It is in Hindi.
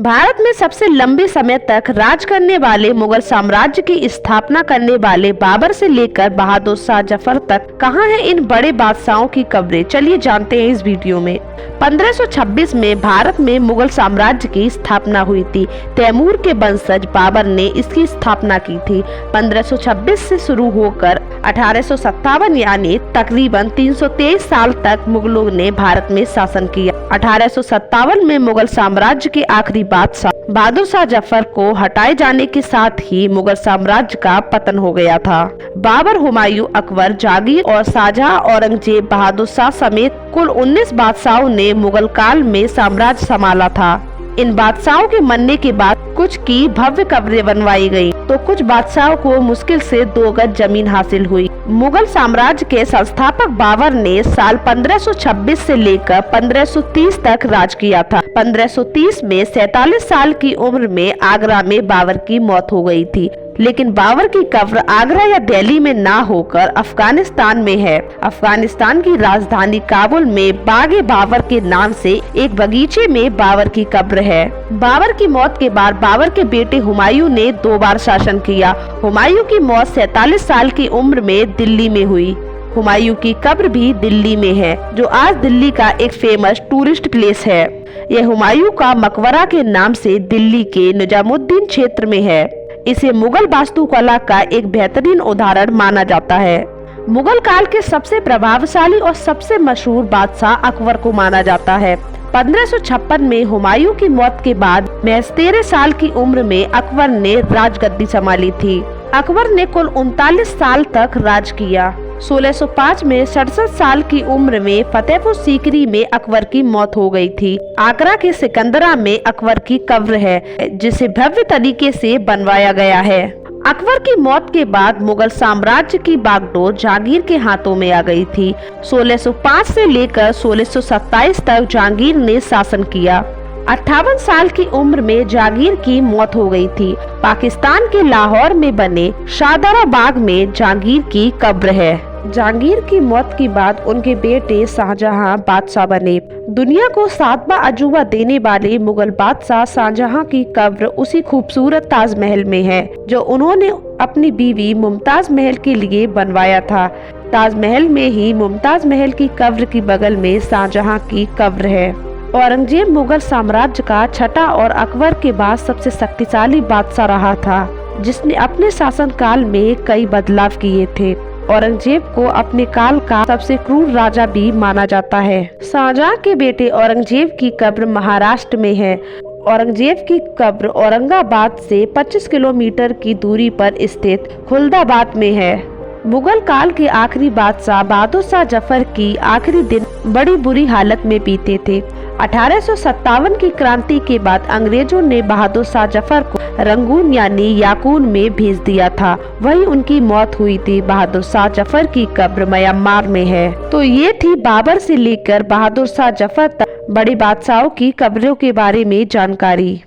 भारत में सबसे लंबे समय तक राज करने वाले मुगल साम्राज्य की स्थापना करने वाले बाबर से लेकर बहादुर शाह जफर तक कहां है इन बड़े बादशाहों की कब्रें, चलिए जानते हैं इस वीडियो में। 1526 में भारत में मुगल साम्राज्य की स्थापना हुई थी। तैमूर के वंशज बाबर ने इसकी स्थापना की थी। 1526 से शुरू होकर 1857 यानी तकरीबन 323 साल तक मुगलों ने भारत में शासन किया। 1857 में मुगल साम्राज्य के आखिरी बादशाह बहादुर शाह जफर को हटाए जाने के साथ ही मुगल साम्राज्य का पतन हो गया था। बाबर, हुमायूं, अकबर, जहांगीर और शाहजहां, औरंगजेब, बहादुर शाह समेत कुल 19 बादशाहों ने मुगल काल में साम्राज्य संभाला था। इन बादशाहों के मरने के बाद कुछ की भव्य कब्रें बनवाई गयी, तो कुछ बादशाहों को मुश्किल से 2 गज जमीन हासिल हुई। मुगल साम्राज्य के संस्थापक बाबर ने साल 1526 से लेकर 1530 तक राज किया था। 1530 में 47 साल की उम्र में आगरा में बाबर की मौत हो गई थी। लेकिन बाबर की कब्र आगरा या दिल्ली में ना होकर अफगानिस्तान में है। अफगानिस्तान की राजधानी काबुल में बागे बाबर के नाम से एक बगीचे में बाबर की कब्र है। बाबर की मौत के बाद बाबर के बेटे हुमायूं ने 2 बार शासन किया। हुमायूं की मौत 47 साल की उम्र में दिल्ली में हुई। हुमायूं की कब्र भी दिल्ली में है, जो आज दिल्ली का एक फेमस टूरिस्ट प्लेस है। यह हुमायूं का मकबरा के नाम से दिल्ली के निजामुद्दीन क्षेत्र में है। इसे मुगल वास्तुकला का एक बेहतरीन उदाहरण माना जाता है। मुगल काल के सबसे प्रभावशाली और सबसे मशहूर बादशाह अकबर को माना जाता है। 1556 में हुमायूं की मौत के बाद महज 13 साल की उम्र में अकबर ने राजगद्दी संभाली थी। अकबर ने कुल 39 साल तक राज किया। 1605 में 67 साल की उम्र में फतेहपुर सीकरी में अकबर की मौत हो गई थी। आगरा के सिकंदरा में अकबर की कब्र है, जिसे भव्य तरीके से बनवाया गया है। अकबर की मौत के बाद मुगल साम्राज्य की बागडोर जहांगीर के हाथों में आ गई थी। 1605 से लेकर 1627 तक जहांगीर ने शासन किया। 58 साल की उम्र में जहांगीर की मौत हो गई थी। पाकिस्तान के लाहौर में बने शाहदरा बाग में जहांगीर की कब्र है। जहांगीर की मौत के बाद उनके बेटे शाहजहां बादशाह बने। दुनिया को 7वां अजूबा देने वाले मुगल बादशाह शाहजहां की कब्र उसी खूबसूरत ताजमहल में है, जो उन्होंने अपनी बीवी मुमताज महल के लिए बनवाया था। ताजमहल में ही मुमताज महल की कब्र की बगल में शाहजहां की कब्र है। औरंगजेब मुगल साम्राज्य का छठा और अकबर के बाद सबसे शक्तिशाली बादशाह रहा था, जिसने अपने शासन काल में कई बदलाव किए थे। औरंगजेब को अपने काल का सबसे क्रूर राजा भी माना जाता है। शाहजहां के बेटे औरंगजेब की कब्र महाराष्ट्र में है। औरंगजेब की कब्र औरंगाबाद से 25 किलोमीटर की दूरी पर स्थित खुलदाबाद में है। मुगल काल के आखिरी बादशाह बहादुर शाह जफर की आखिरी दिन बड़ी बुरी हालत में बीते थे। 1857 की क्रांति के बाद अंग्रेजों ने बहादुर शाह जफर को रंगून यानी याकून में भेज दिया था। वहीं उनकी मौत हुई थी। बहादुर शाह जफर की कब्र म्यांमार में है। तो ये थी बाबर से लेकर बहादुर शाह जफर तक बड़े बादशाहों की कब्रों के बारे में जानकारी।